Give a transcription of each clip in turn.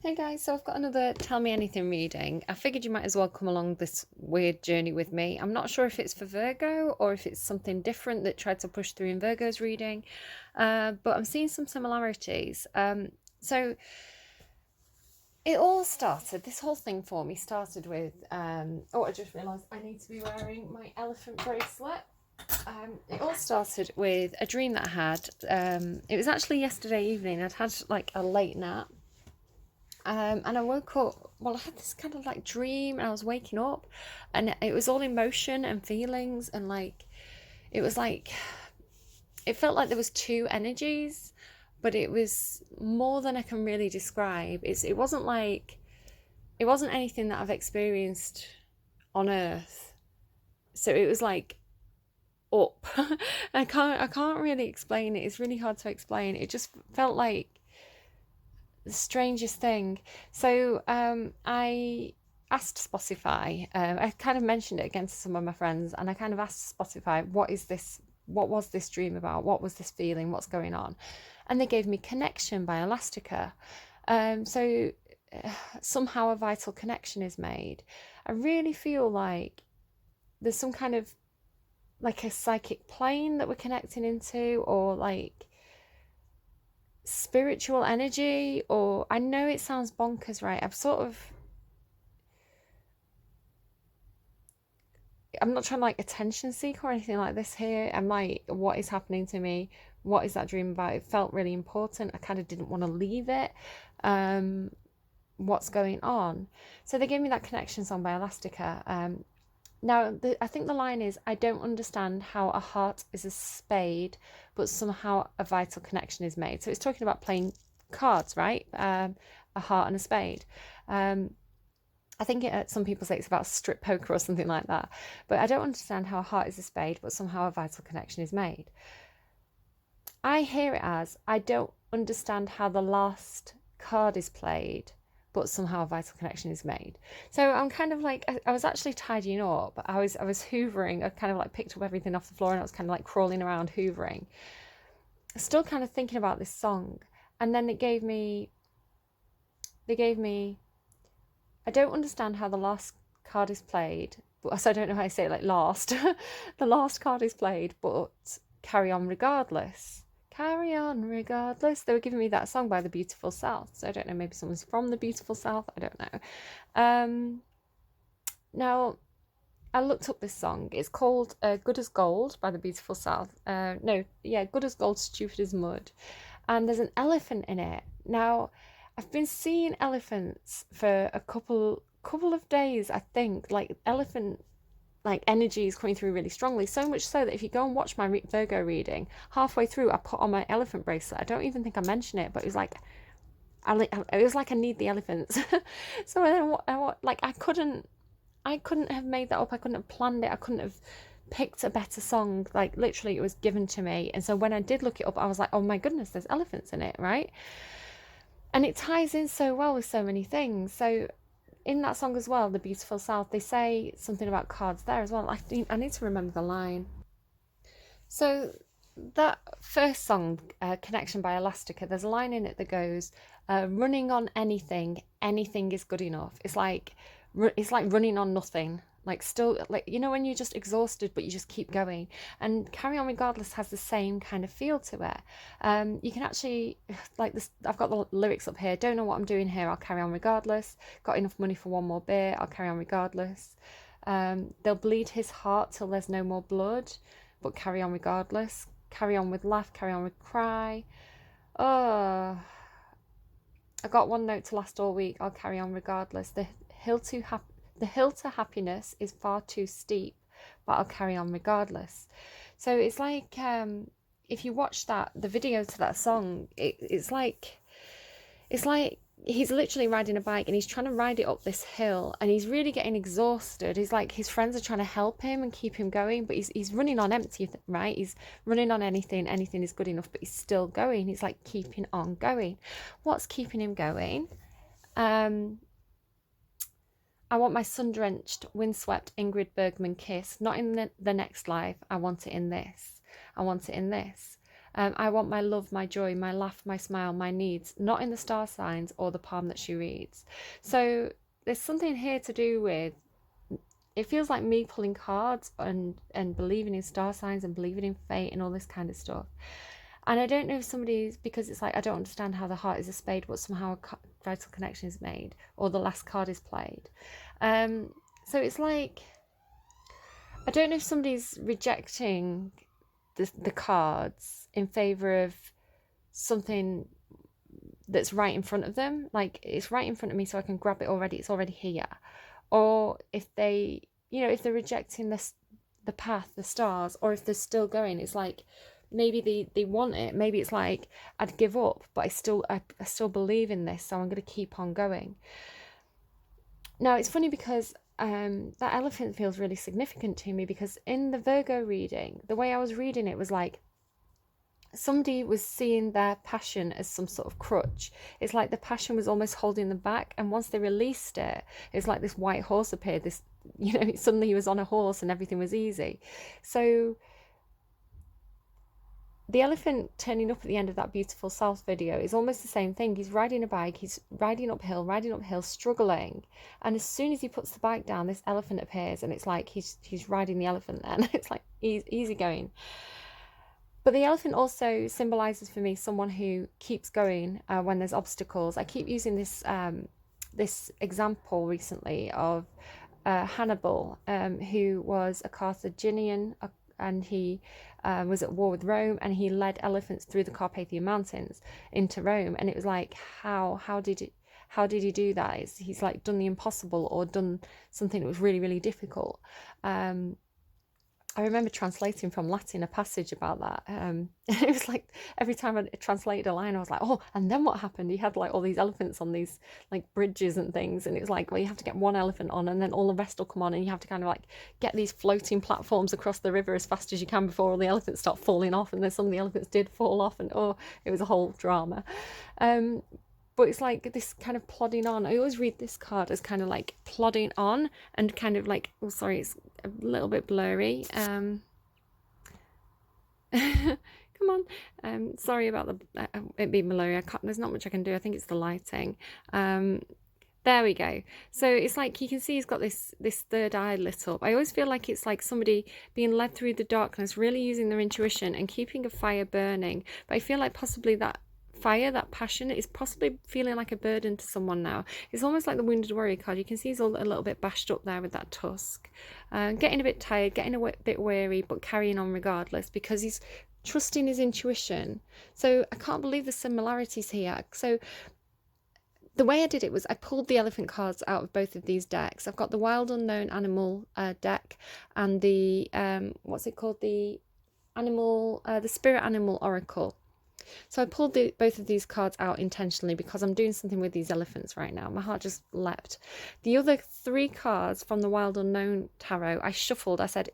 Hey guys, so I've got another Tell Me Anything reading. I figured you might as well come along this weird journey with me. I'm not sure if it's for Virgo or if it's something different that tried to push through in Virgo's reading, but I'm seeing some similarities. So it all started, this whole thing for me started with, I just realised I need to be wearing my elephant bracelet. It all started with a dream that I had. It was actually yesterday evening. I'd had like a late nap. And I woke up, well, I had this kind of like dream, and I was waking up, and it was all emotion and feelings, and like, it was like, it felt like there was two energies, but it was more than I can really describe. It wasn't anything that I've experienced on Earth. So it was like up. I can't really explain it. It's really hard to explain. It just felt like the strangest thing. So I asked Spotify. I kind of mentioned it again to some of my friends, and I kind of asked Spotify, "What is this? What was this dream about? What was this feeling? What's going on?" And they gave me "Connection" by Elastica. So somehow a vital connection is made. I really feel like there's some kind of like a psychic plane that we're connecting into, or like spiritual energy. Or I know it sounds bonkers, right? I'm not trying to like attention seek or anything like this here. I'm like, what is happening to me? What is that dream about? It felt really important. I kind of didn't want to leave it. um what's going on? So they gave me that connection song by Elastica. Now, I think the line is, "I don't understand how a heart is a spade, but somehow a vital connection is made." So it's talking about playing cards, right? A heart and a spade. Um, I think some people say it's about strip poker or something like that. But I don't understand how a heart is a spade, but somehow a vital connection is made. I hear it as, I don't understand how the last card is played, but somehow a vital connection is made. So I'm kind of like, I was actually tidying up. I was hoovering. I kind of like picked up everything off the floor, and I was kind of like crawling around hoovering, still kind of thinking about this song. And then they gave me, I don't understand how the last card is played, but so I don't know how I say it, like last. The last card is played, but carry on regardless. Carry on regardless. They were giving me that song by The Beautiful South. So I don't know, maybe someone's from The Beautiful South. I don't know. Now, I looked up this song. It's called Good as Gold by The Beautiful South. No, yeah, Good as Gold, Stupid as Mud. And there's an elephant in it. Now, I've been seeing elephants for a couple of days, I think. Like elephant like energy is coming through really strongly, so much so that if you go and watch my Virgo reading, halfway through I put on my elephant bracelet. I don't even think I mentioned it, but it was like I need the elephants. So then like I couldn't have made that up. I couldn't have planned it. I couldn't have picked a better song. Like literally it was given to me. And so when I did look it up, I was like, oh my goodness, there's elephants in it, right? And it ties in so well with so many things. So in that song as well, The Beautiful South, they say something about cards there as well. I need to remember the line. So that first song, Connection by Elastica, there's a line in it that goes, running on anything, anything is good enough. It's like running on nothing. Like still, like when you're just exhausted, but you just keep going. And Carry On Regardless has the same kind of feel to it. You can actually like this. I've got the lyrics up here. Don't know what I'm doing here. I'll carry on regardless. Got enough money for one more beer. I'll carry on regardless. They'll bleed his heart till there's no more blood, but carry on regardless. Carry on with laugh. Carry on with cry. Oh, I got one note to last all week. I'll carry on regardless. The hill to happiness is far too steep, but I'll carry on regardless. So it's like if you watch the video to that song, it's like he's literally riding a bike, and he's trying to ride it up this hill, and he's really getting exhausted. He's like, his friends are trying to help him and keep him going, but he's running on empty, right? He's running on anything is good enough, but he's still going. He's like keeping on going. What's keeping him going? um I want my sun-drenched, windswept Ingrid Bergman kiss, not in the next life. I want it in this. I want it in this. I want my love, my joy, my laugh, my smile, my needs, not in the star signs or the palm that she reads. So there's something here to do with, it feels like me pulling cards and believing in star signs and believing in fate and all this kind of stuff. And I don't know if somebody's, because it's like, I don't understand how the heart is a spade, but somehow a vital connection is made, or the last card is played. So it's like, I don't know if somebody's rejecting the cards in favour of something that's right in front of them. Like, it's right in front of me, so I can grab it already. It's already here. Or if they, if they're rejecting the path, the stars, or if they're still going, it's like, maybe they want it. Maybe it's like, I'd give up, but I still believe in this, so I'm going to keep on going. Now, it's funny because that elephant feels really significant to me, because in the Virgo reading, the way I was reading it was like somebody was seeing their passion as some sort of crutch. It's like the passion was almost holding them back, and once they released it, it's like this white horse appeared. This, suddenly he was on a horse and everything was easy. So the elephant turning up at the end of that Beautiful South video is almost the same thing. He's riding a bike, he's riding uphill, struggling. And as soon as he puts the bike down, this elephant appears, and it's like he's riding the elephant then. It's like easy going. But the elephant also symbolises for me someone who keeps going when there's obstacles. I keep using this this example recently of Hannibal, who was a Carthaginian, and he was at war with Rome, and he led elephants through the Carpathian Mountains into Rome. And it was like, how did he do that? He's like done the impossible, or done something that was really, really difficult. I remember translating from Latin a passage about that. It was like every time I translated a line, I was like, oh, and then what happened? He had like all these elephants on these like bridges and things. And it was like, well, you have to get one elephant on, and then all the rest will come on, and you have to kind of like get these floating platforms across the river as fast as you can before all the elephants start falling off. And then some of the elephants did fall off, and it was a whole drama. But it's like this kind of plodding on. I always read this card as kind of like plodding on, and kind of like, oh, sorry, it's a little bit blurry. Come on. Sorry about it being blurry. There's not much I can do. I think it's the lighting. There we go. So it's like you can see he's got this third eye lit up. I always feel like it's like somebody being led through the darkness, really using their intuition and keeping a fire burning. But I feel like possibly that fire, that passion, is possibly feeling like a burden to someone now. It's almost like the Wounded Warrior card. You can see he's all a little bit bashed up there with that tusk, getting a bit tired, getting a bit weary, but carrying on regardless, because he's trusting his intuition. So I can't believe the similarities here. So the way I did it was I pulled the elephant cards out of both of these decks. I've got the Wild Unknown Animal deck, and the what's it called, the Spirit Animal Oracle. So I pulled both of these cards out intentionally because I'm doing something with these elephants right now. My heart just leapt. The other 3 cards from the Wild Unknown Tarot, I shuffled. I said,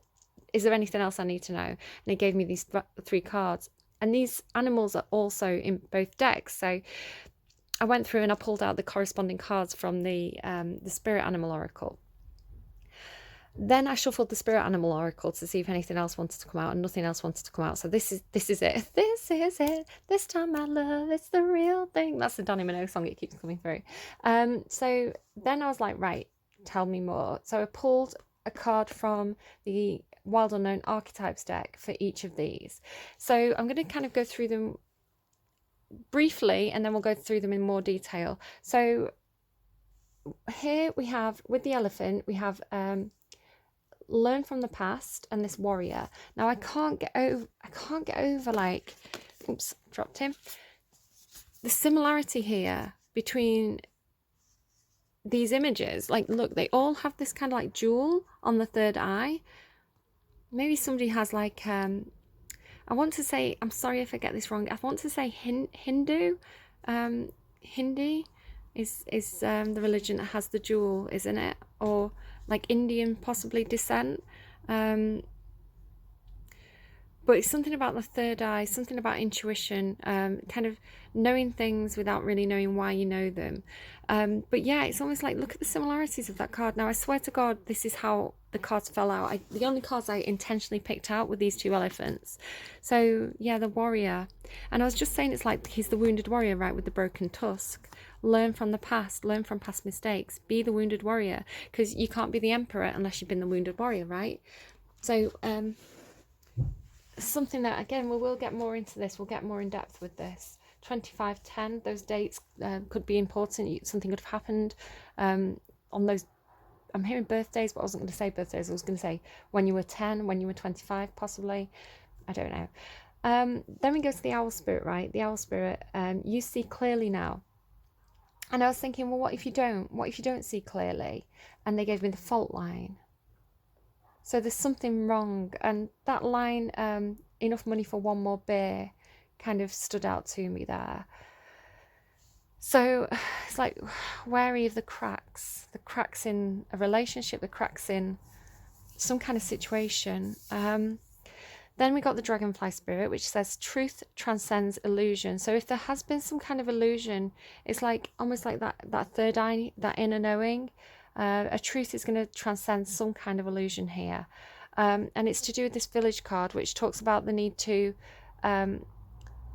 is there anything else I need to know? And it gave me these 3 cards. And these animals are also in both decks. So I went through and I pulled out the corresponding cards from the Spirit Animal Oracle. Then I shuffled the Spirit Animal Oracle to see if anything else wanted to come out, and nothing else wanted to come out. So this is it. This is it. This time my love, it's the real thing. That's the Donny Minogue song. It keeps coming through. So then I was like, right, tell me more. So I pulled a card from the Wild Unknown Archetypes deck for each of these. So I'm going to kind of go through them briefly, and then we'll go through them in more detail. So here we have, with the elephant, we have learn from the past and this warrior. Now I can't get over like, oops, dropped him, the similarity here between these images. Like, look, they all have this kind of like jewel on the third eye. Maybe somebody has like I want to say, I'm sorry if I get this wrong, I want to say Hindu. Hindi is the religion that has the jewel, isn't it? Or like Indian possibly descent. But But it's something about the third eye, something about intuition, kind of knowing things without really knowing why you know them. But yeah, it's almost like, look at the similarities of that card. Now, I swear to God, this is how the cards fell out. The only cards I intentionally picked out were these two elephants. So yeah, the warrior. And I was just saying, it's like he's the wounded warrior, right, with the broken tusk. Learn from the past, learn from past mistakes, be the wounded warrior, because you can't be the emperor unless you've been the wounded warrior, right? So, something that, again, we will get more into this, we'll get more in depth with this. 2510, those dates could be important. Something could have happened on those, I'm hearing birthdays, but I wasn't going to say birthdays. I was going to say when you were 10, when you were 25, possibly. I don't know. Then we go to the owl spirit, right? The owl spirit, you see clearly now. And I was thinking, well, what if you don't? What if you don't see clearly? And they gave me the fault line. So there's something wrong. And that line, enough money for one more beer, kind of stood out to me there. So it's like, wary of the cracks in a relationship, the cracks in some kind of situation. Then we got the dragonfly spirit, which says truth transcends illusion. So if there has been some kind of illusion, it's like almost like that third eye, that inner knowing. A truth is going to transcend some kind of illusion here. And it's to do with this village card, which talks about the need to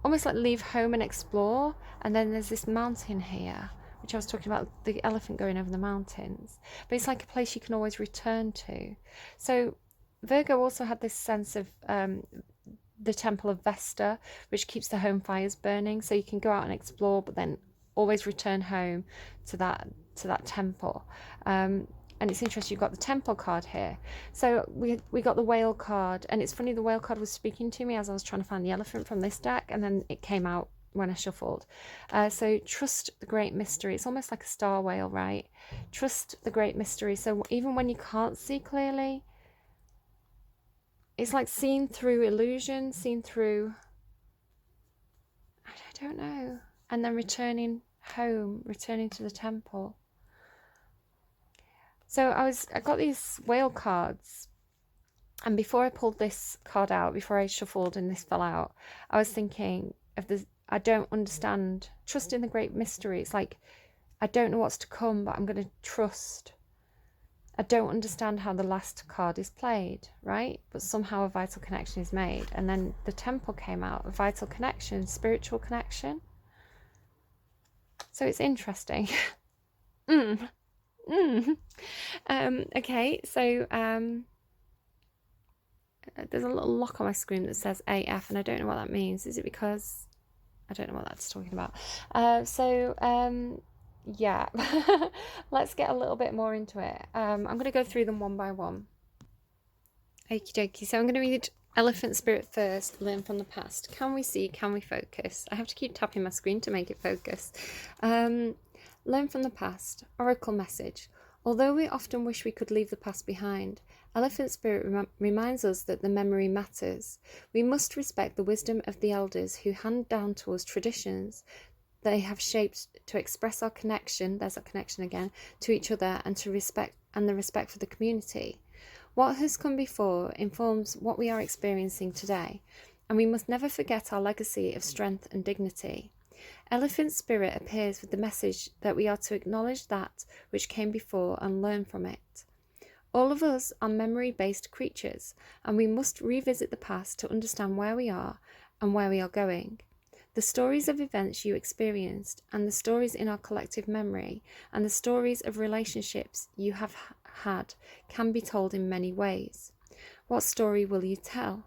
almost like leave home and explore. And then there's this mountain here, which I was talking about, the elephant going over the mountains. But it's like a place you can always return to. So Virgo also had this sense of the temple of Vesta, which keeps the home fires burning. So you can go out and explore, but then always return home to that temple. And it's interesting, you've got the temple card here. So we got the whale card, and it's funny, the whale card was speaking to me as I was trying to find the elephant from this deck, and then it came out when I shuffled. So trust the great mystery. It's almost like a star whale, right? Trust the great mystery. So even when you can't see clearly, it's like seeing through illusion, seeing through, I don't know, and then returning home, returning to the temple. So I got these whale cards, and before I pulled this card out, before I shuffled and this fell out, I was thinking of this, I don't understand, trust in the great mystery. It's like, I don't know what's to come, but I'm going to trust. I don't understand how the last card is played, right? But somehow a vital connection is made. And then the temple came out, a vital connection, spiritual connection. So it's interesting. Okay, so there's a little lock on my screen that says AF, and I don't know what that means. Is it because I don't know what that's talking about? Yeah, let's get a little bit more into it. I'm going to go through them one by one. Okie dokie. So I'm going to read Elephant Spirit first, learn from the past. Can we see? Can we focus? I have to keep tapping my screen to make it focus. Learn from the past. Oracle message. Although we often wish we could leave the past behind, Elephant Spirit reminds us that the memory matters. We must respect the wisdom of the elders who hand down to us traditions they have shaped to express our connection, there's our connection again, to each other and to respect and the respect for the community. What has come before informs what we are experiencing today, and we must never forget our legacy of strength and dignity. Elephant Spirit appears with the message that we are to acknowledge that which came before and learn from it. All of us are memory-based creatures, and we must revisit the past to understand where we are and where we are going. The stories of events you experienced, and the stories in our collective memory, and the stories of relationships you have had can be told in many ways. What story will you tell?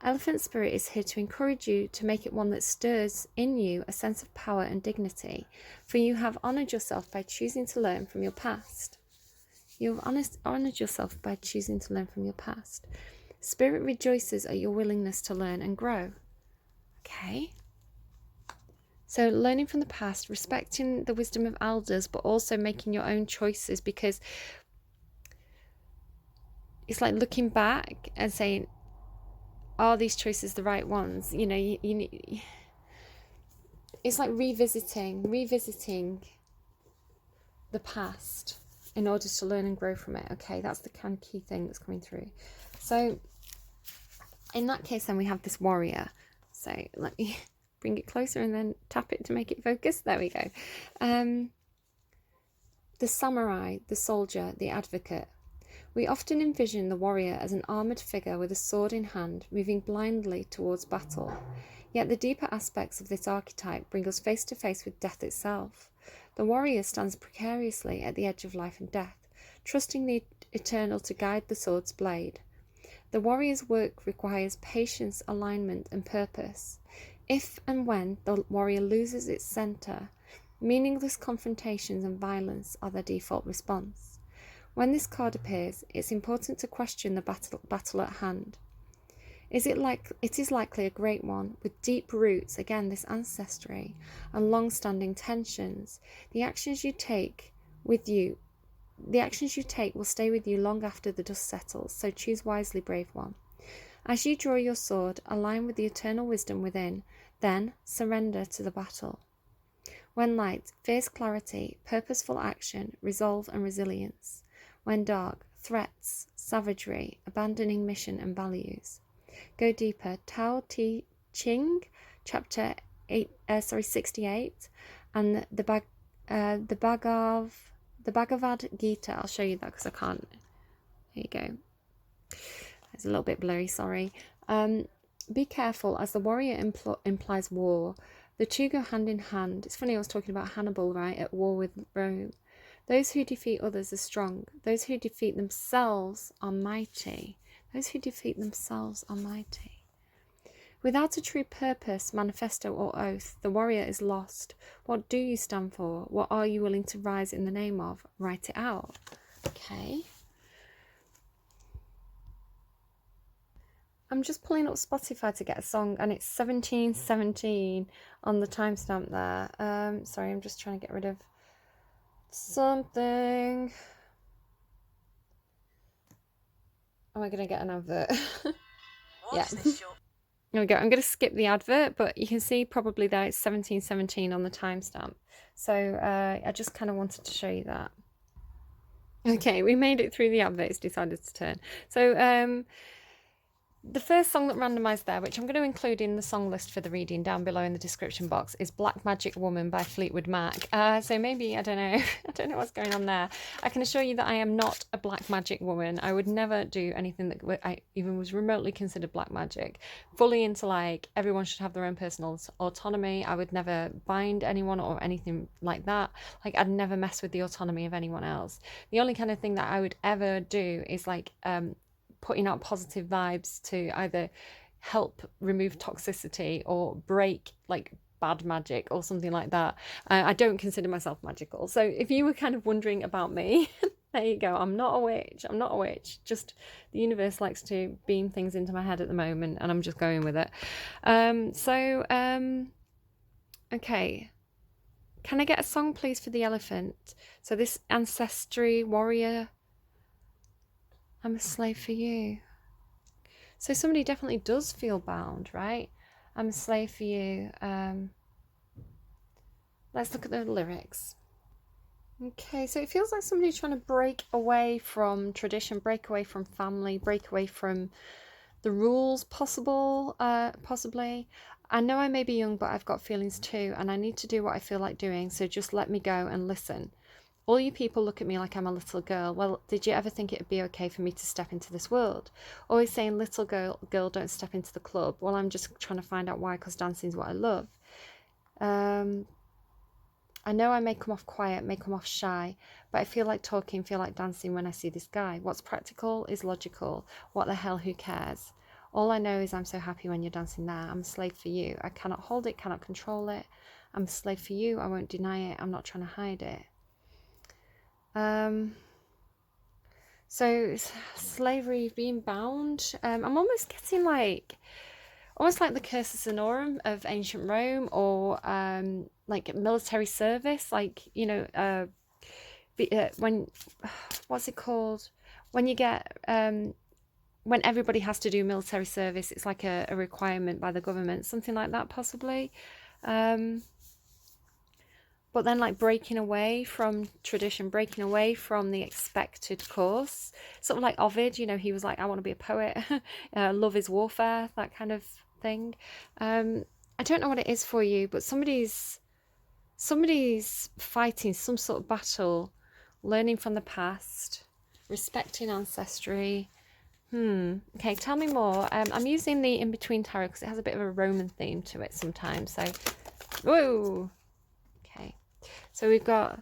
Elephant Spirit is here to encourage you to make it one that stirs in you a sense of power and dignity, for you have honoured yourself by choosing to learn from your past. You have honoured yourself by choosing to learn from your past. Spirit rejoices at your willingness to learn and grow. Okay. So learning from the past, respecting the wisdom of elders, but also making your own choices, because it's like looking back and saying, are these choices the right ones? You know, it's like revisiting the past in order to learn and grow from it. Okay, that's the kind of key thing that's coming through. So In that case, then we have this warrior. So let me bring it closer and then tap it to make it focus. There we go. The samurai, the soldier, the advocate. We often envision the warrior as an armoured figure with a sword in hand, moving blindly towards battle. Yet the deeper aspects of this archetype bring us face to face with death itself. The warrior stands precariously at the edge of life and death, trusting the eternal to guide the sword's blade. The warrior's work requires patience, alignment, and purpose. If and when the warrior loses its centre, meaningless confrontations and violence are their default response. When this card appears, it's important to question the battle at hand. It is likely a great one, with deep roots, again this ancestry, and long-standing tensions. The actions you take will stay with you long after the dust settles, so choose wisely, brave one. As you draw your sword, align with the eternal wisdom within, then surrender to the battle. When light, fierce clarity, purposeful action, resolve and resilience. When dark, threats, savagery, abandoning mission and values. Go deeper. Tao Te Ching, chapter 68, and the Bhagavad Gita. I'll show you that because I can't. There you go. It's a little bit blurry, sorry. Be careful, as the warrior implies war. The two go hand in hand. It's funny, I was talking about Hannibal, right, at war with Rome. Those who defeat others are strong. Those who defeat themselves are mighty. Those who defeat themselves are mighty. Without a true purpose, manifesto, or oath, the warrior is lost. What do you stand for? What are you willing to rise in the name of? Write it out. Okay. I'm just pulling up Spotify to get a song, and it's 17:17 on the timestamp there. Sorry, I'm just trying to get rid of something. Am I going to get an advert? Yeah. There we go. I'm going to skip the advert, but you can see probably that it's 17:17 on the timestamp. So I just kind of wanted to show you that. Okay, we made it through the advert. It's decided to turn. So the first song that randomised there, which I'm going to include in the song list for the reading down below in the description box, is Black Magic Woman by Fleetwood Mac. So maybe, I don't know, I don't know what's going on there. I can assure you that I am not a black magic woman. I would never do anything that I even was remotely considered black magic. Fully into like, everyone should have their own personal autonomy. I would never bind anyone or anything like that. Like, I'd never mess with the autonomy of anyone else. The only kind of thing that I would ever do is like, putting out positive vibes to either help remove toxicity or break like bad magic or something like that. I don't consider myself magical. So if you were kind of wondering about me, there you go. I'm not a witch. I'm not a witch. Just the universe likes to beam things into my head at the moment, and I'm just going with it. Okay. Can I get a song, please, for the elephant? So this ancestry warrior, I'm a slave for you. So somebody definitely does feel bound, right? I'm a slave for you. Let's look at the lyrics. Okay, so it feels like somebody's trying to break away from tradition, break away from family, break away from the rules possibly. I know I may be young, but I've got feelings too, and I need to do what I feel like doing, so just let me go and listen. All you people look at me like I'm a little girl. Well, did you ever think it would be okay for me to step into this world? Always saying, little girl, don't step into the club. Well, I'm just trying to find out why, because dancing is what I love. I know I may come off quiet, may come off shy, but I feel like talking, feel like dancing when I see this guy. What's practical is logical. What the hell, who cares? All I know is I'm so happy when you're dancing there. I'm a slave for you. I cannot hold it, cannot control it. I'm a slave for you. I won't deny it. I'm not trying to hide it. So slavery, being bound. I'm almost getting like the Cursus Honorum of ancient Rome, or like military service, like, you know, when, what's it called? When you get, when everybody has to do military service, it's like a requirement by the government, something like that, possibly. but then like breaking away from tradition, breaking away from the expected course, sort of like Ovid, you know, he was like, I want to be a poet, love is warfare, that kind of thing. I don't know what it is for you, but somebody's fighting some sort of battle, learning from the past, respecting ancestry. Okay, tell me more. I'm using the in-between tarot because it has a bit of a Roman theme to it sometimes. So, whoa. Okay, so we've got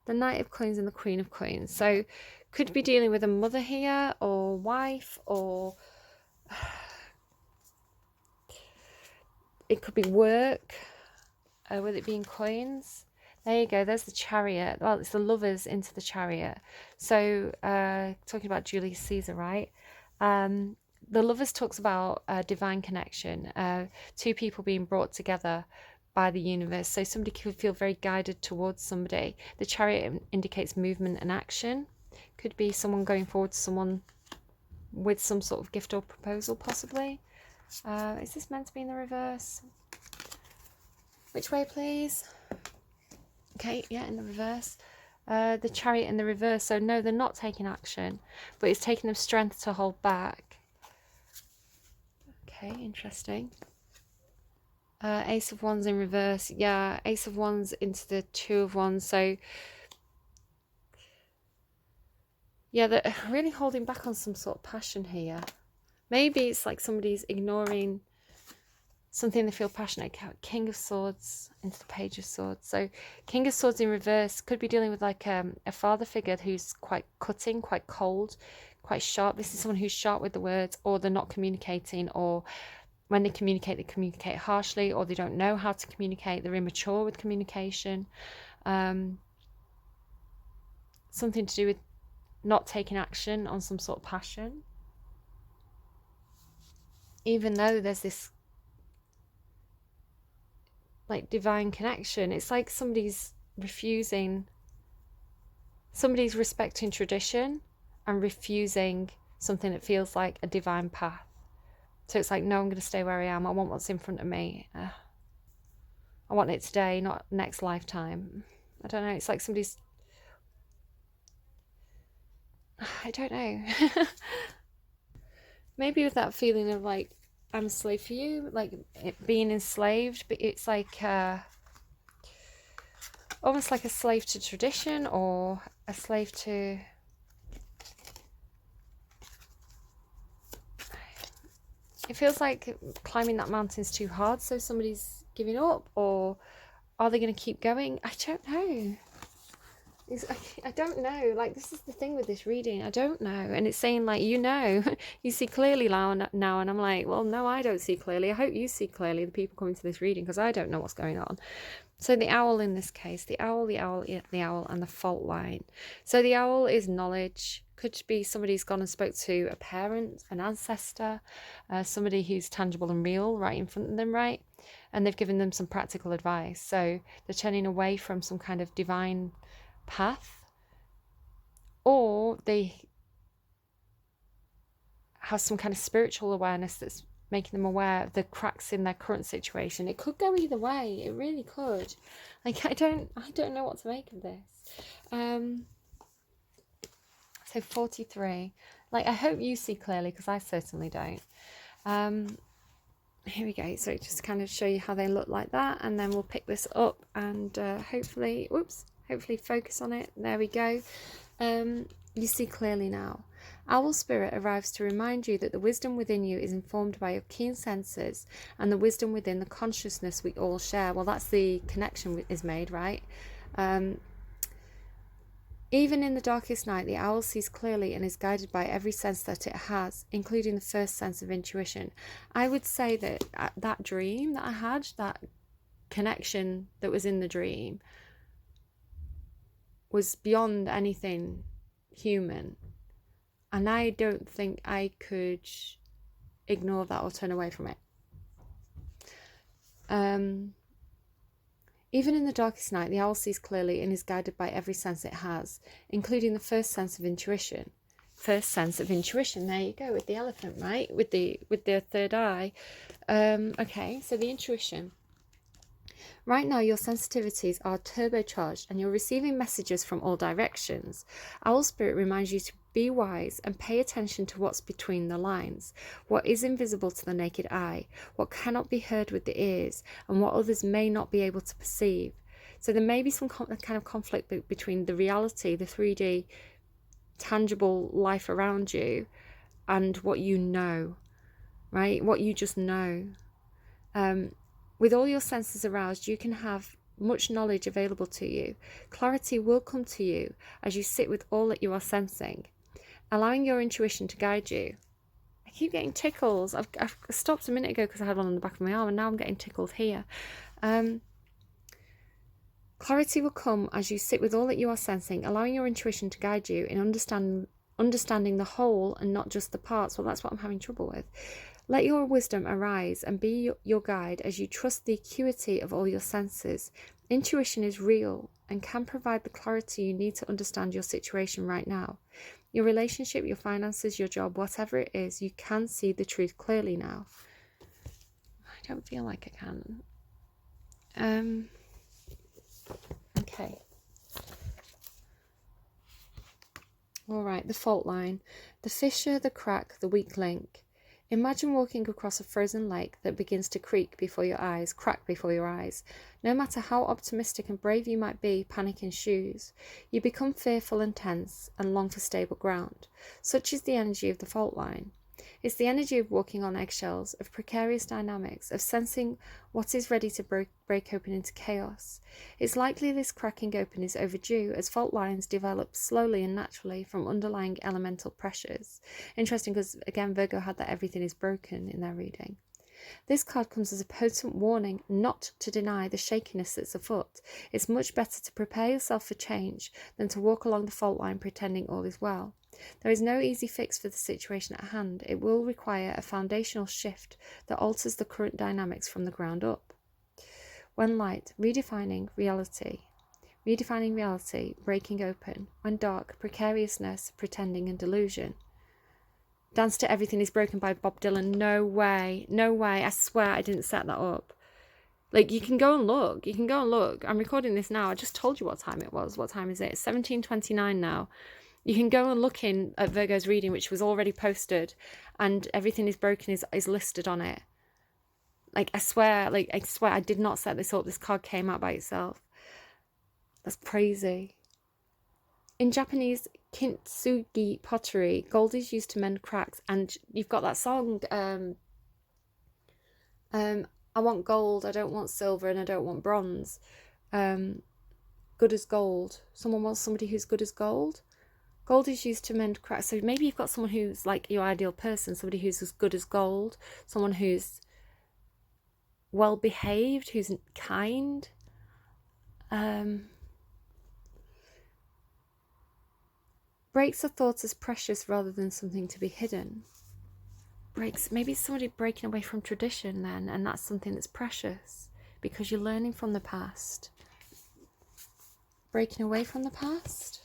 the Knight of Coins and the Queen of Coins. So, could be dealing with a mother here, or wife, or it could be work, with it being coins. There you go, there's the Chariot. Well, it's the lovers into the Chariot. So, talking about Julius Caesar, right? The lovers talks about divine connection, two people being brought together by the universe. So somebody could feel very guided towards somebody. The Chariot indicates movement and action. Could be someone going forward to someone with some sort of gift or proposal, possibly. Is this meant to be in the reverse? Which way, please? Okay, yeah, in the reverse. The Chariot in the reverse. So no, they're not taking action, but it's taking them strength to hold back. Okay, interesting. Ace of Wands in reverse. Yeah, Ace of Wands into the Two of Wands. So yeah, they're really holding back on some sort of passion here. Maybe it's like somebody's ignoring something they feel passionate about. King of Swords into the Page of Swords. So King of Swords in reverse could be dealing with like a father figure who's quite cutting, quite cold, quite sharp. This is someone who's sharp with the words, or they're not communicating, or when they communicate harshly, or they don't know how to communicate. They're immature with communication. Something to do with not taking action on some sort of passion. Even though there's this like divine connection, it's like somebody's respecting tradition and refusing something that feels like a divine path. So it's like, no, I'm going to stay where I am. I want what's in front of me. I want it today, not next lifetime. I don't know. It's like somebody's... I don't know. Maybe with that feeling of like, I'm a slave for you, like it being enslaved, but it's like almost like a slave to tradition, or a slave to... It feels like climbing that mountain's too hard, so somebody's giving up, or are they going to keep going? I don't know. I don't know. Like, this is the thing with this reading. I don't know. And it's saying, like, you know, you see clearly now. And I'm like, well, no, I don't see clearly. I hope you see clearly, the people coming to this reading, because I don't know what's going on. So the owl in this case, the owl, and the fault line. So the owl is knowledge. Could be somebody's gone and spoke to a parent, an ancestor, somebody who's tangible and real right in front of them, right? And they've given them some practical advice. So they're turning away from some kind of divine path, or they have some kind of spiritual awareness that's making them aware of the cracks in their current situation. It could go either way. It really could. Like, I don't know what to make of this. So 43. Like, I hope you see clearly, because I certainly don't. Here we go. So just kind of show you how they look like that, and then we'll pick this up and hopefully focus on it. There we go. You see clearly now. Owl spirit arrives to remind you that the wisdom within you is informed by your keen senses and the wisdom within the consciousness we all share. Well, that's the connection is made, right? Even in the darkest night, the owl sees clearly and is guided by every sense that it has, including the first sense of intuition. I would say that that dream that I had, that connection that was in the dream, was beyond anything human. And I don't think I could ignore that or turn away from it. Even in the darkest night, the owl sees clearly and is guided by every sense it has, including the first sense of intuition. First sense of intuition. There you go, with the elephant, right? With the third eye. Okay, so the intuition. Right now, your sensitivities are turbocharged and you're receiving messages from all directions. Owl Spirit reminds you to be wise and pay attention to what's between the lines, what is invisible to the naked eye, what cannot be heard with the ears, and what others may not be able to perceive. So there may be some kind of conflict between the reality, the 3D tangible life around you, and what you know, right? What you just know. With all your senses aroused, you can have much knowledge available to you. Clarity will come to you as you sit with all that you are sensing, allowing your intuition to guide you. I keep getting tickles. I've stopped a minute ago because I had one on the back of my arm, and now I'm getting tickled here. Clarity will come as you sit with all that you are sensing, allowing your intuition to guide you in understanding the whole and not just the parts. Well, that's what I'm having trouble with. Let your wisdom arise and be your guide as you trust the acuity of all your senses. Intuition is real and can provide the clarity you need to understand your situation right now. Your relationship, your finances, your job, whatever it is, you can see the truth clearly now. I don't feel like I can. Okay. All right, the fault line. The fissure, the crack, the weak link. Imagine walking across a frozen lake that begins to crack before your eyes. No matter how optimistic and brave you might be, panic ensues. You become fearful and tense and long for stable ground. Such is the energy of the fault line. It's the energy of walking on eggshells, of precarious dynamics, of sensing what is ready to break open into chaos. It's likely this cracking open is overdue, as fault lines develop slowly and naturally from underlying elemental pressures. Interesting, because again, Virgo had that everything is broken in their reading. This card comes as a potent warning not to deny the shakiness that's afoot. It's much better to prepare yourself for change than to walk along the fault line pretending all is well. There is no easy fix for the situation at hand. It will require a foundational shift that alters the current dynamics from the ground up. When light, redefining reality, breaking open. When dark, precariousness, pretending and delusion. Dance to Everything is Broken by Bob Dylan. No way, I swear I didn't set that up. Like, you can go and look. I'm recording this now. I just told you what time it was. What time is it? It's 17:29 now. You can go and look in at Virgo's reading, which was already posted, and Everything is Broken is listed on it. I swear I did not set this up. This card came out by itself. That's crazy. In Japanese kintsugi pottery, gold is used to mend cracks, and you've got that song, I want gold, I don't want silver, and I don't want bronze. Good as gold. Someone wants somebody who's good as gold. Gold is used to mend cracks. So maybe you've got someone who's like your ideal person, somebody who's as good as gold, someone who's well behaved, who's kind. Breaks are thought as precious rather than something to be hidden. Maybe it's somebody breaking away from tradition then, and that's something that's precious because you're learning from the past. Breaking away from the past.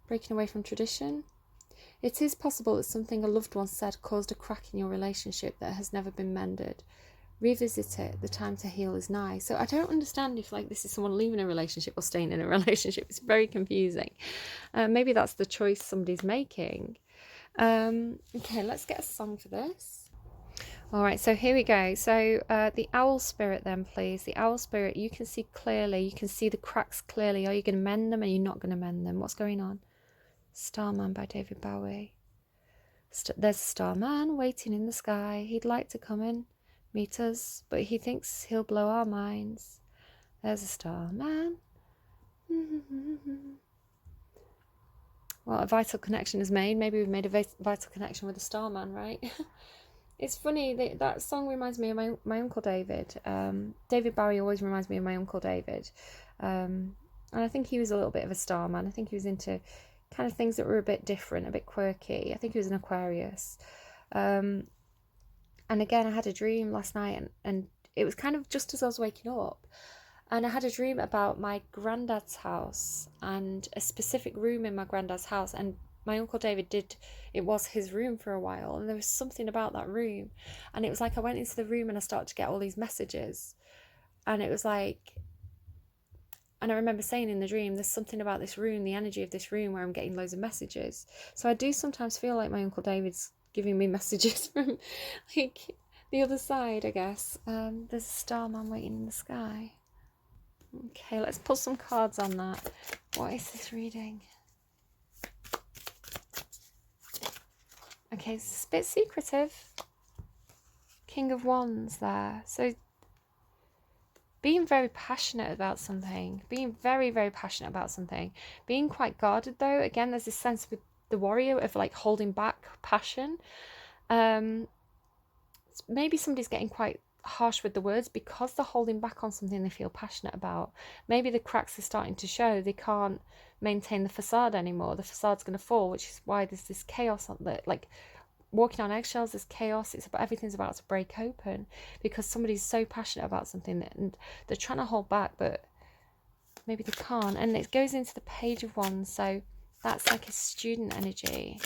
Breaking away from tradition. It is possible that something a loved one said caused a crack in your relationship that has never been mended. Revisit it. The time to heal is nigh. So I don't understand if this is someone leaving a relationship or staying in a relationship. It's very confusing. Maybe that's the choice somebody's making. Okay, let's get a song for this. All right, so here we go. So the owl spirit then, please. The owl spirit, you can see clearly. You can see the cracks clearly. Are you going to mend them? Or are you not going to mend them? What's going on? Starman by David Bowie. There's a starman waiting in the sky. He'd like to come and meet us, but he thinks he'll blow our minds. There's a starman. Well, a vital connection is made. Maybe we've made a vital connection with the starman, right? It's funny, that song reminds me of my Uncle David. David Bowie always reminds me of my Uncle David. And I think he was a little bit of a starman. I think he was into kind of things that were a bit different, a bit quirky. I think he was an Aquarius. And again, I had a dream last night, and it was kind of just as I was waking up. And I had a dream about my granddad's house and a specific room in my granddad's house. And my Uncle David it was his room for a while. And there was something about that room. And it was like I went into the room and I started to get all these messages. And it was like, and I remember saying in the dream, there's something about this room, the energy of this room, where I'm getting loads of messages. So I do sometimes feel like my Uncle David's giving me messages from like the other side, I guess. There's a starman waiting in the sky. Okay, let's put some cards on that. What is this reading? Okay, it's a bit secretive. King of Wands there. So being very passionate about something, being very, very passionate about something, being quite guarded though. Again, there's this sense with the warrior of like holding back passion. Maybe somebody's getting quite harsh with the words because they're holding back on something they feel passionate about. Maybe the cracks are starting to show. They can't maintain the facade anymore. The facade's going to fall, which is why there's this chaos on the, like, walking on eggshells, there's chaos. It's about, everything's about to break open because somebody's so passionate about something and they're trying to hold back, but maybe they can't. And it goes into the Page of Wands, so that's like a student energy.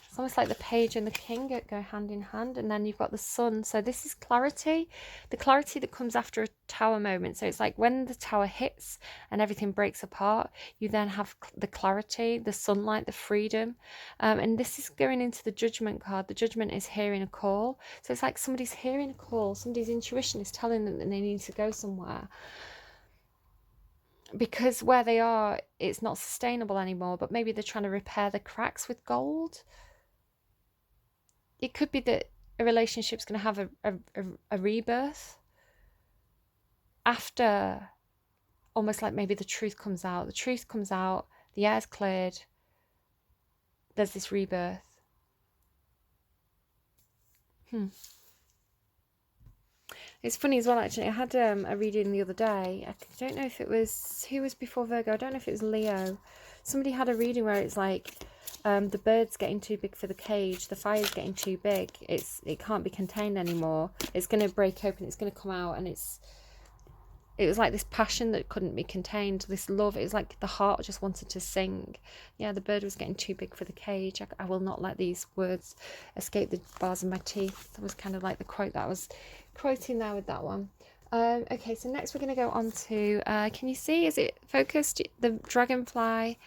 It's almost like the page and the king go hand in hand, and then you've got the sun. So this is clarity, the clarity that comes after a tower moment. So it's like when the tower hits and everything breaks apart, you then have the clarity, the sunlight, the freedom. And this is going into the judgment card. The judgment is hearing a call. So it's like somebody's hearing a call, somebody's intuition is telling them that they need to go somewhere. Because where they are, it's not sustainable anymore, but maybe they're trying to repair the cracks with gold. It could be that a relationship's going to have a rebirth after, almost like maybe the truth comes out. The truth comes out, the air's cleared, there's this rebirth. It's funny as well, actually. I had a reading the other day. I don't know if it was, who was before Virgo? I don't know if it was Leo. Somebody had a reading where it's like, the bird's getting too big for the cage, the fire's getting too big, it can't be contained anymore, it's going to break open, it's going to come out, and it was like this passion that couldn't be contained, this love. It was like the heart just wanted to sing. Yeah, the bird was getting too big for the cage. I will not let these words escape the bars of my teeth. That was kind of like the quote that I was quoting there with that one. Okay, so next we're going to go on to, can you see, is it focused? The dragonfly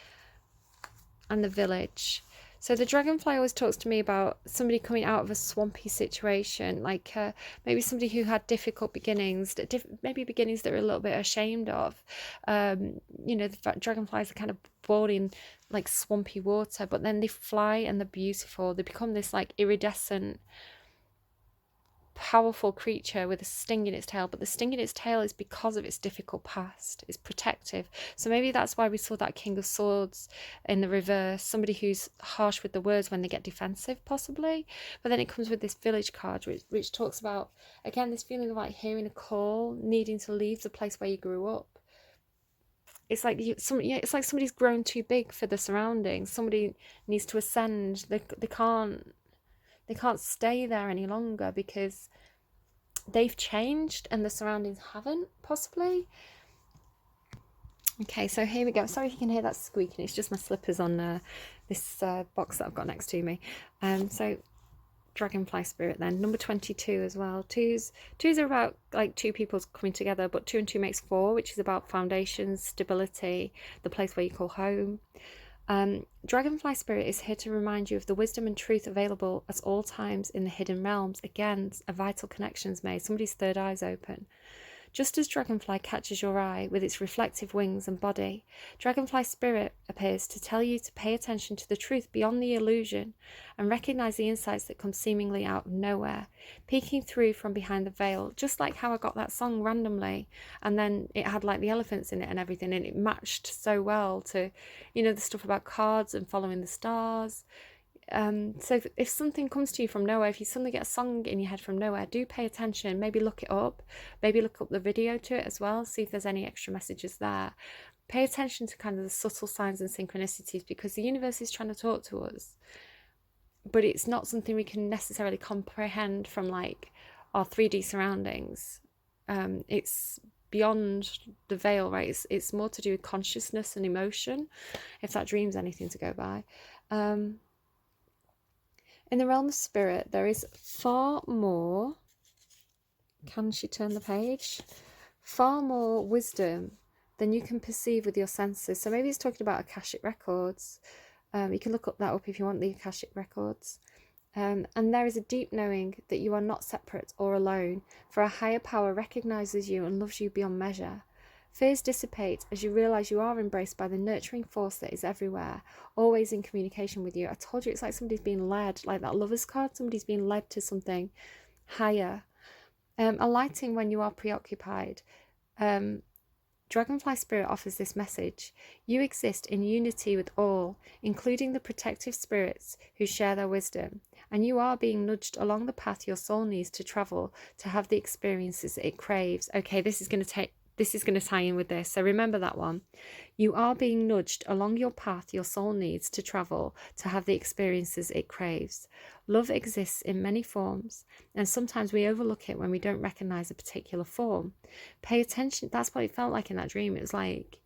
and the village. So the dragonfly always talks to me about somebody coming out of a swampy situation, like maybe somebody who had difficult beginnings, maybe beginnings that are a little bit ashamed of. You know, the dragonflies are kind of boiling like swampy water, but then they fly and they're beautiful. They become this like iridescent, powerful creature with a sting in its tail, but the sting in its tail is because of its difficult past. It's protective. So maybe that's why we saw that King of Swords in the reverse, somebody who's harsh with the words when they get defensive, possibly. But then it comes with this village card, which talks about, again, this feeling of like hearing a call, needing to leave the place where you grew up. It's like it's like somebody's grown too big for the surroundings. Somebody needs to ascend. They can't stay there any longer because they've changed and the surroundings haven't, possibly. Okay, so here we go. Sorry if you can hear that squeaking. It's just my slippers on this box that I've got next to me. So dragonfly spirit then, number 22 as well. Twos are about like two people coming together, but 2 and 2 makes 4, which is about foundations, stability, the place where you call home. Dragonfly spirit is here to remind you of the wisdom and truth available at all times in the hidden realms. Again, a vital connection is made. Somebody's third eye's open. Just as dragonfly catches your eye with its reflective wings and body, dragonfly spirit appears to tell you to pay attention to the truth beyond the illusion and recognize the insights that come seemingly out of nowhere, peeking through from behind the veil, just like how I got that song randomly and then it had like the elephants in it and everything, and it matched so well to, you know, the stuff about cards and following the stars. So if something comes to you from nowhere, if you suddenly get a song in your head from nowhere, do pay attention. Maybe look it up, maybe look up the video to it as well, see if there's any extra messages there. Pay attention to kind of the subtle signs and synchronicities, because the universe is trying to talk to us, but it's not something we can necessarily comprehend from like our 3D surroundings. It's beyond the veil, right? It's more to do with consciousness and emotion, if that dream's anything to go by. In the realm of spirit, there is far more Can she turn the page? Far more wisdom than you can perceive with your senses. So maybe it's talking about Akashic records. You can look that up if you want, the Akashic records. And there is a deep knowing that you are not separate or alone, for a higher power recognizes you and loves you beyond measure. Fears dissipate as you realize you are embraced by the nurturing force that is everywhere, always in communication with you. I told you, it's like somebody's being led, like that Lover's card, somebody's being led to something higher. A lighting when you are preoccupied. Dragonfly Spirit offers this message. You exist in unity with all, including the protective spirits who share their wisdom, and you are being nudged along the path your soul needs to travel to have the experiences it craves. Okay, this is going to tie in with this, so remember that one. You are being nudged along your path your soul needs to travel to have the experiences it craves. Love exists in many forms, and sometimes we overlook it when we don't recognize a particular form. Pay attention. That's what it felt like in that dream. It was like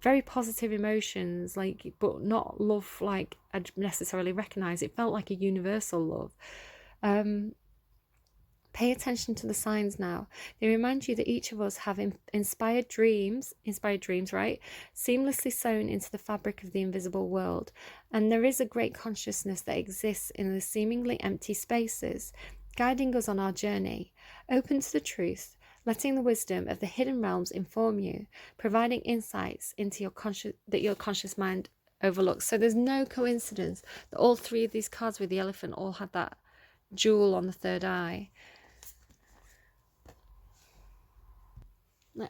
very positive emotions, like, but not love like I'd necessarily recognize. It felt like a universal love. Pay attention to the signs now. They remind you that each of us have inspired dreams, right? Seamlessly sewn into the fabric of the invisible world. And there is a great consciousness that exists in the seemingly empty spaces, guiding us on our journey. Open to the truth, letting the wisdom of the hidden realms inform you, providing insights into your conscious mind overlooks. So there's no coincidence that all three of these cards with the elephant all had that jewel on the third eye.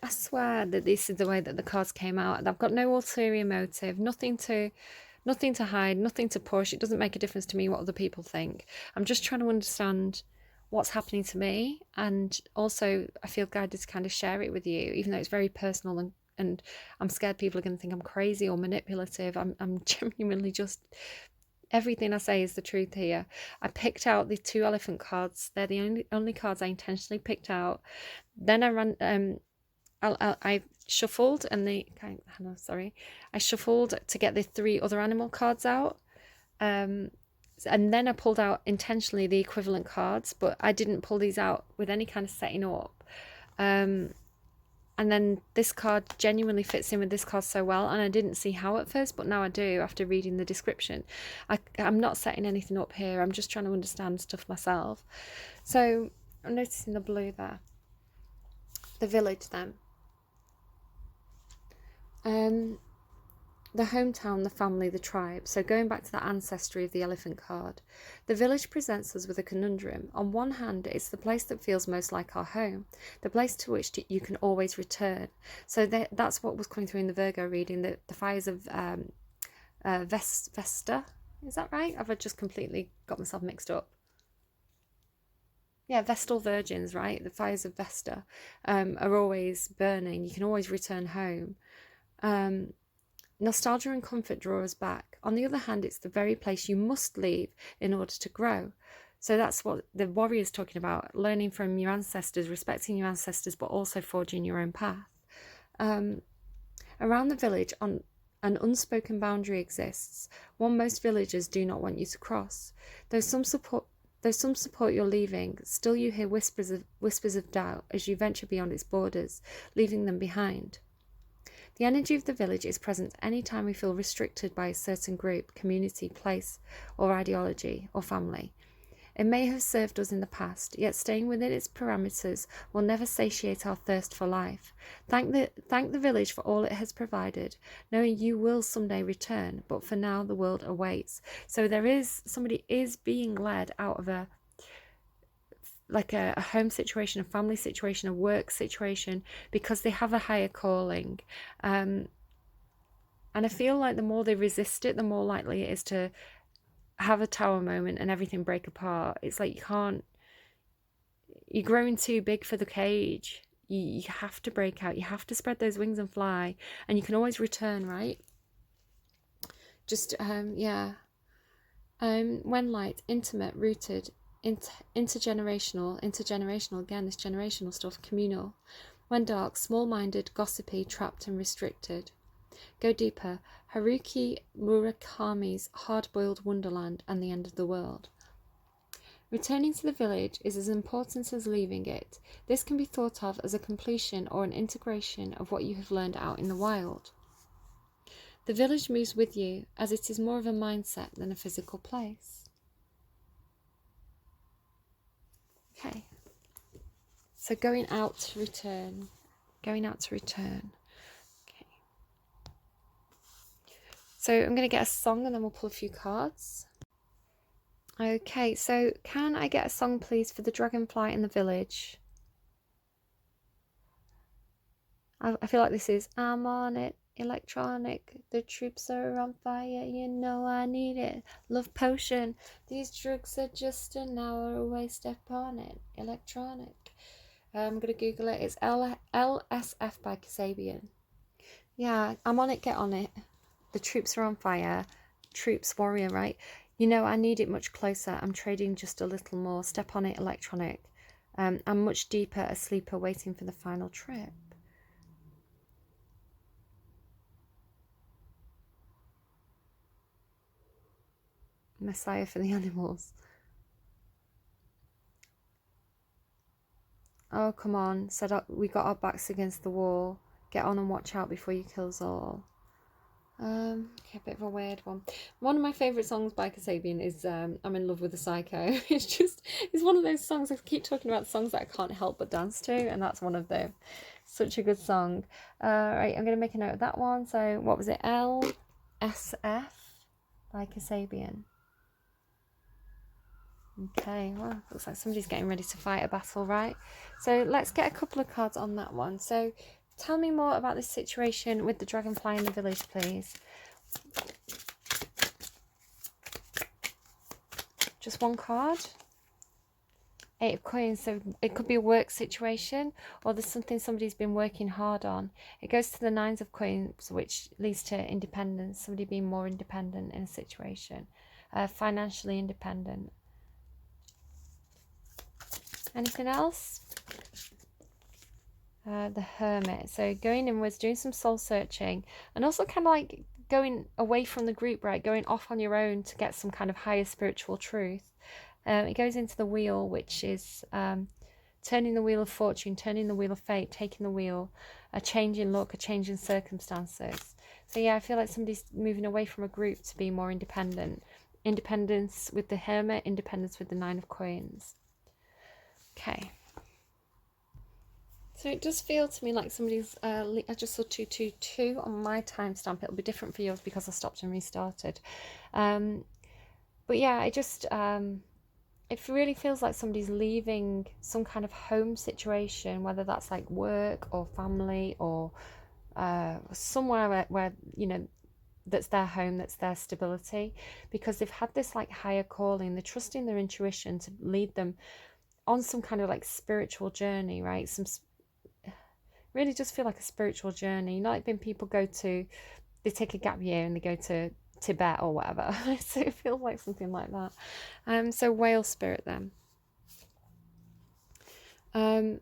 I swear that this is the way that the cards came out. I've got no ulterior motive, nothing to hide, nothing to push. It doesn't make a difference to me what other people think. I'm just trying to understand what's happening to me, and also I feel guided to kind of share it with you, even though it's very personal, and I'm scared people are going to think I'm crazy or manipulative. I'm genuinely just, everything I say is the truth here. I picked out the 2 elephant cards. They're the only cards I intentionally picked out. Then I ran I shuffled I shuffled to get the 3 other animal cards out, and then I pulled out intentionally the equivalent cards, but I didn't pull these out with any kind of setting up, and then this card genuinely fits in with this card so well, and I didn't see how at first, but now I do after reading the description. I'm not setting anything up here, I'm just trying to understand stuff myself. So I'm noticing the blue there, the village then. The hometown, the family, the tribe. So going back to the ancestry of the elephant card, the village presents us with a conundrum. On one hand, it's the place that feels most like our home, the place to which you can always return. So that's what was coming through in the Virgo reading, the fires of Vesta. Is that right? Have I just completely got myself mixed up? Yeah, Vestal virgins, right? The fires of Vesta are always burning. You can always return home. Nostalgia and comfort draw us back. On the other hand, it's the very place you must leave in order to grow. So that's what the warrior is talking about, learning from your ancestors, respecting your ancestors, but also forging your own path. Around the village, an unspoken boundary exists, one most villagers do not want you to cross. Though some support your leaving, still you hear whispers of doubt as you venture beyond its borders, leaving them behind. The energy of the village is present any time we feel restricted by a certain group, community, place, or ideology, or family. It may have served us in the past, yet staying within its parameters will never satiate our thirst for life. Thank the village for all it has provided, knowing you will someday return, but for now the world awaits. So somebody is being led out of a home situation, a family situation, a work situation, because they have a higher calling. And I feel like the more they resist it, the more likely it is to have a tower moment and everything break apart. It's like you're growing too big for the cage. You have to break out. You have to spread those wings and fly. And you can always return, right? Just, when light, intimate, rooted, intergenerational, again, this generational stuff, communal. When dark, small-minded, gossipy, trapped and restricted. Go deeper, Haruki Murakami's Hard-Boiled Wonderland and the End of the World. Returning to the village is as important as leaving it. This can be thought of as a completion or an integration of what you have learned out in the wild. The village moves with you as it is more of a mindset than a physical place. Okay. So going out to return. Going out to return. Okay. So I'm going to get a song and then we'll pull a few cards. Okay, so can I get a song please for the dragonfly in the village? I feel like this is I'm on it, electronic, the troops are on fire, you know I need it, love potion, these drugs are just an hour away, step on it, electronic. I'm going to Google it, it's LSF by Kasabian. Yeah, I'm on it, get on it, the troops are on fire, troops warrior, right? You know I need it much closer, I'm trading just a little more, step on it, electronic. I'm much deeper, a sleeper waiting for the final trip. Messiah for the animals. Oh, come on. Said we got our backs against the wall. Get on and watch out before you kill us all. Okay, a bit of a weird one. One of my favourite songs by Kasabian is I'm in Love with a Psycho. It's one of those songs, I keep talking about songs that I can't help but dance to, and that's one of them. Such a good song. Right, I'm going to make a note of that one. So, what was it? LSF by Kasabian. Okay, well, looks like somebody's getting ready to fight a battle, right? So let's get a couple of cards on that one. So tell me more about this situation with the dragonfly in the village, please. Just one card. 8 of coins, so it could be a work situation or there's something somebody's been working hard on. It goes to the 9 of coins, which leads to independence, somebody being more independent in a situation, financially independent. Anything else? The Hermit. So going inwards, doing some soul searching, and also kind of like going away from the group, right? Going off on your own to get some kind of higher spiritual truth. It goes into the wheel, which is turning the wheel of fortune, turning the wheel of fate, taking the wheel, a change in luck, a change in circumstances. So yeah, I feel like somebody's moving away from a group to be more independent. Independence with the Hermit, independence with the 9 of coins. Okay. So it does feel to me like somebody's, I just saw 222 on my timestamp. It'll be different for yours because I stopped and restarted. But yeah, it really feels like somebody's leaving some kind of home situation, whether that's like work or family or somewhere where, you know, that's their home, that's their stability, because they've had this like higher calling, they're trusting their intuition to lead them on some kind of like spiritual journey, right? Really just feel like a spiritual journey. You know, like when people they take a gap year and they go to Tibet or whatever. So it feels like something like that. So whale spirit then.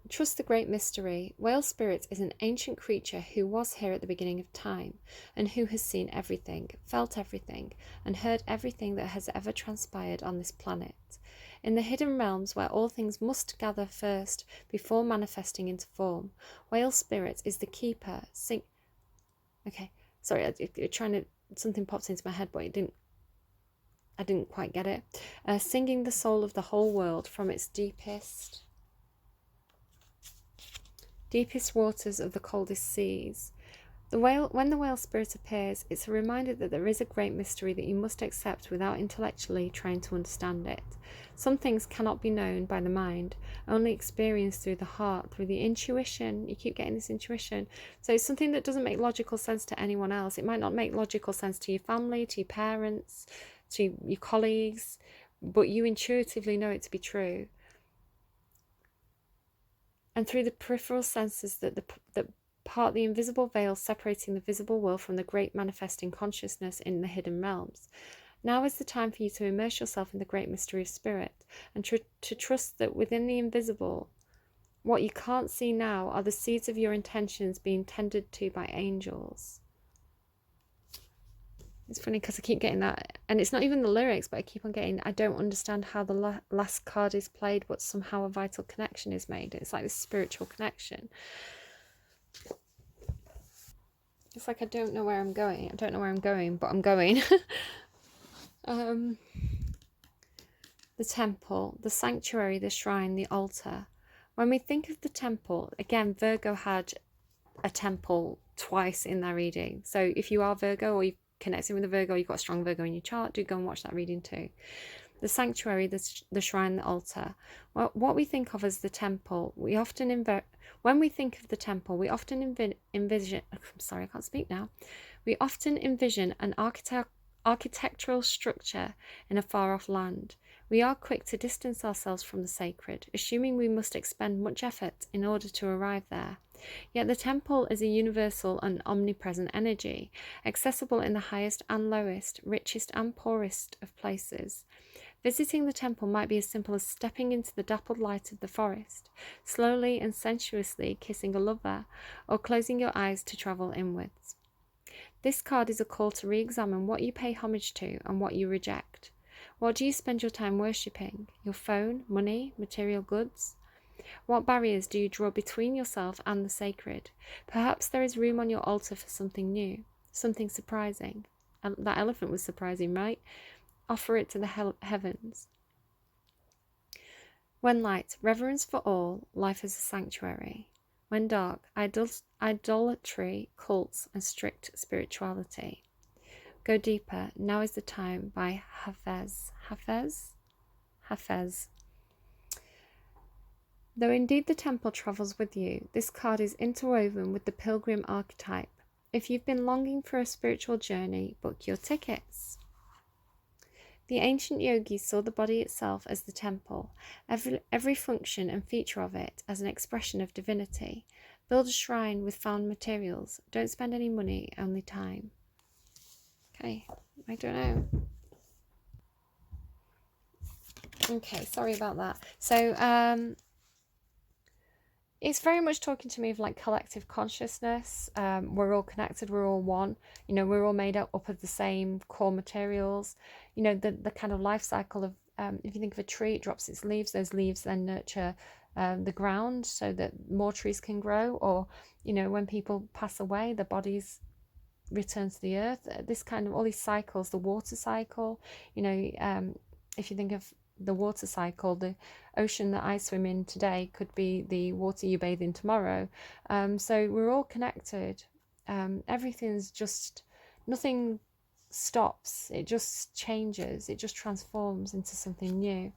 Trust the great mystery. Whale spirit is an ancient creature who was here at the beginning of time and who has seen everything, felt everything, and heard everything that has ever transpired on this planet. In the hidden realms where all things must gather first before manifesting into form, whale spirit is the keeper. Okay, sorry, something popped into my head, but I didn't quite get it. Singing the soul of the whole world from its deepest waters of the coldest seas. When the whale spirit appears, it's a reminder that there is a great mystery that you must accept without intellectually trying to understand it. Some things cannot be known by the mind, only experienced through the heart, through the intuition. You keep getting this intuition. So it's something that doesn't make logical sense to anyone else. It might not make logical sense to your family, to your parents, to your colleagues, but you intuitively know it to be true. And through the peripheral senses that part the invisible veil separating the visible world from the great manifesting consciousness in the hidden realms. Now is the time for you to immerse yourself in the great mystery of spirit and to trust that within the invisible, what you can't see now are the seeds of your intentions being tended to by angels. It's funny because I keep getting that, and it's not even the lyrics, but I keep on getting, I don't understand how the last card is played, but somehow a vital connection is made. It's like this spiritual connection. It's like I don't know where I'm going. I don't know where I'm going, but I'm going. The temple, the sanctuary, the shrine, the altar. When we think of the temple, again, Virgo had a temple twice in their reading. So if you are Virgo or you're connecting with a Virgo, you've got a strong Virgo in your chart, do go and watch that reading too. The sanctuary, the shrine, the altar. Well, what we think of as the temple, we often when we think of the temple, we often envision. I'm sorry, I can't speak now. We often envision an architectural structure in a far-off land. We are quick to distance ourselves from the sacred, assuming we must expend much effort in order to arrive there. Yet the temple is a universal and omnipresent energy, accessible in the highest and lowest, richest and poorest of places. Visiting the temple might be as simple as stepping into the dappled light of the forest, slowly and sensuously kissing a lover, or closing your eyes to travel inwards. This card is a call to re-examine what you pay homage to and what you reject. What do you spend your time worshipping? Your phone, money, material goods? What barriers do you draw between yourself and the sacred? Perhaps there is room on your altar for something new, something surprising. That elephant was surprising, right? Offer it to the heavens. When light, reverence for all, life is a sanctuary. When dark, idolatry, cults, and strict spirituality. Go deeper, now is the time, by Hafez. Though indeed the temple travels with you, this card is interwoven with the pilgrim archetype. If you've been longing for a spiritual journey, book your tickets. The ancient yogis saw the body itself as the temple, every function and feature of it as an expression of divinity. Build a shrine with found materials. Don't spend any money, only time. Okay, I don't know. Okay, sorry about that. So, it's very much talking to me of like collective consciousness. We're all connected, we're all one. You know, we're all made up of the same core materials. You know, the kind of life cycle of, if you think of a tree, it drops its leaves. Those leaves then nurture the ground so that more trees can grow. Or, you know, when people pass away, the bodies return to the earth. This kind of, all these cycles, the water cycle, you know, if you think of the water cycle, the ocean that I swim in today could be the water you bathe in tomorrow. So we're all connected. Everything's just, nothing stops. It just changes. It just transforms into something new.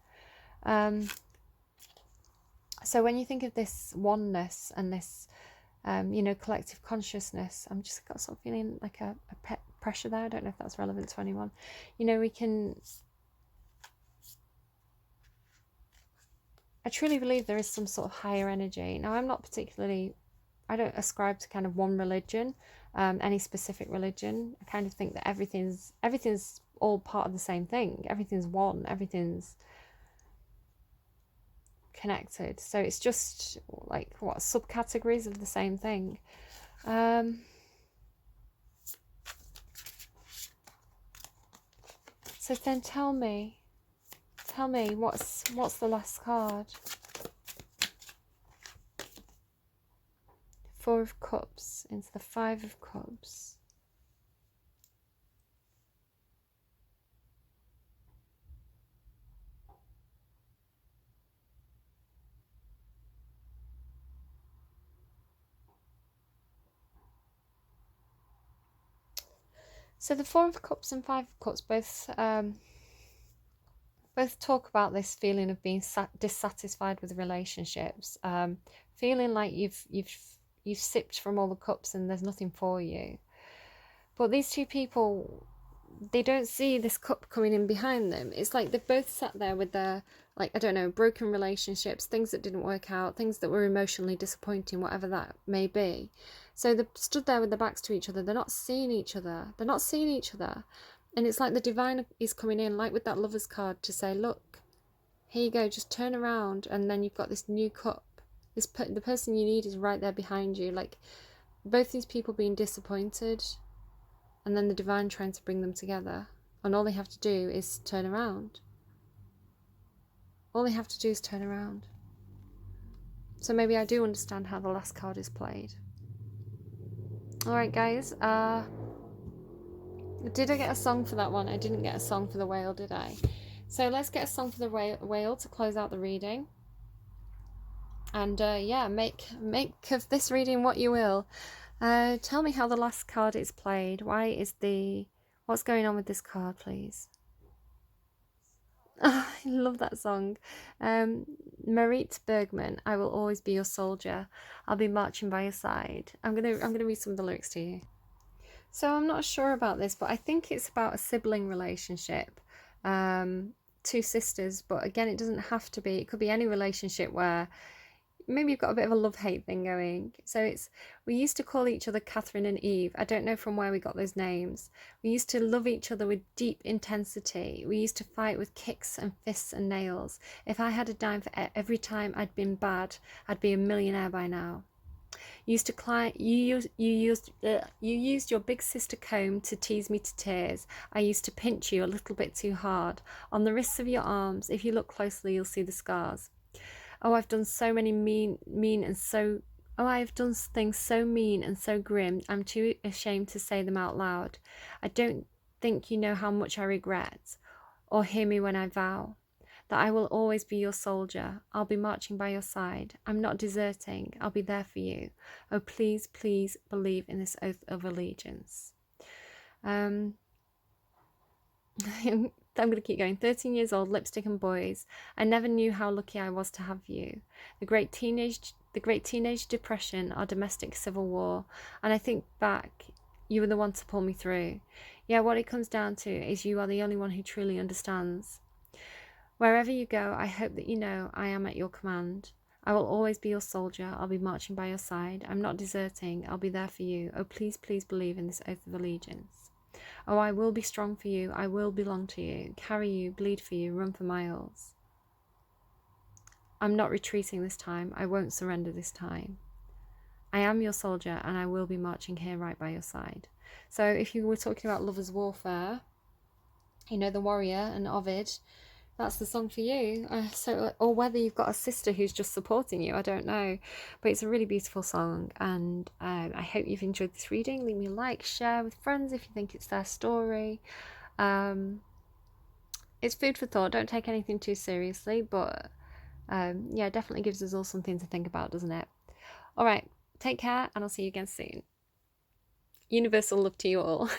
So when you think of this oneness and this, you know, collective consciousness, I'm just got sort of feeling like a pressure there. I don't know if that's relevant to anyone. You know, I truly believe there is some sort of higher energy. Now, I don't ascribe to kind of one religion, any specific religion. I kind of think that everything's all part of the same thing. Everything's one. Everything's connected. So it's just like what subcategories of the same thing. So then tell me what's the last card? Four of Cups into the Five of Cups. So the Four of Cups and Five of Cups both talk about this feeling of being dissatisfied with relationships, feeling like you've sipped from all the cups and there's nothing for you. But these two people, they don't see this cup coming in behind them. It's like they've both sat there with their, like, I don't know, broken relationships, things that didn't work out, things that were emotionally disappointing, whatever that may be. So they stood there with their backs to each other. They're not seeing each other. And it's like the divine is coming in, like with that lover's card, to say, look, here you go, just turn around, and then you've got this new cup. The person you need is right there behind you. Like, both these people being disappointed. and then the divine trying to bring them together. And all they have to do is turn around. All they have to do is turn around. So maybe I do understand how the last card is played. Alright guys, did I get a song for that one? I didn't get a song for the whale, did I? So let's get a song for the whale to close out the reading. And yeah, make of this reading what you will. Tell me how the last card is played. What's going on with this card, please? Oh, I love that song. Marit Bergman, I will always be your soldier. I'll be marching by your side. I'm gonna read some of the lyrics to you. So I'm not sure about this, but I think it's about a sibling relationship. Two sisters, but again, it doesn't have to be. It could be any relationship where maybe you've got a bit of a love-hate thing going. So we used to call each other Catherine and Eve. I don't know from where we got those names. We used to love each other with deep intensity. We used to fight with kicks and fists and nails. If I had a dime for every time I'd been bad, I'd be a millionaire by now. You used your big sister comb to tease me to tears. I used to pinch you a little bit too hard. On the wrists of your arms, if you look closely, you'll see the scars. Oh, I've done so many I have done things so mean and so grim, I'm too ashamed to say them out loud. I don't think you know how much I regret, or hear me when I vow that I will always be your soldier. I'll be marching by your side. I'm not deserting. I'll be there for you. Oh, please, please believe in this oath of allegiance. I'm going to keep going. 13 years old, lipstick and boys. I never knew how lucky I was to have you. The great teenage depression, our domestic civil war. And I think back, you were the one to pull me through. Yeah, what it comes down to is you are the only one who truly understands. Wherever you go, I hope that you know I am at your command. I will always be your soldier. I'll be marching by your side. I'm not deserting. I'll be there for you. Oh, please, please believe in this oath of allegiance. Oh, I will be strong for you. I will belong to you, carry you, bleed for you, run for miles. I'm not retreating this time. I won't surrender this time. I am your soldier and I will be marching here right by your side. So if you were talking about lovers' warfare, you know, the warrior and Ovid, that's the song for you. Or whether you've got a sister who's just supporting you, I don't know, but it's a really beautiful song, and I hope you've enjoyed this reading. Leave me a like, share with friends if you think it's their story. It's food for thought. Don't take anything too seriously, but yeah, definitely gives us all something to think about, doesn't it? All right, take care, and I'll see you again soon. Universal love to you all.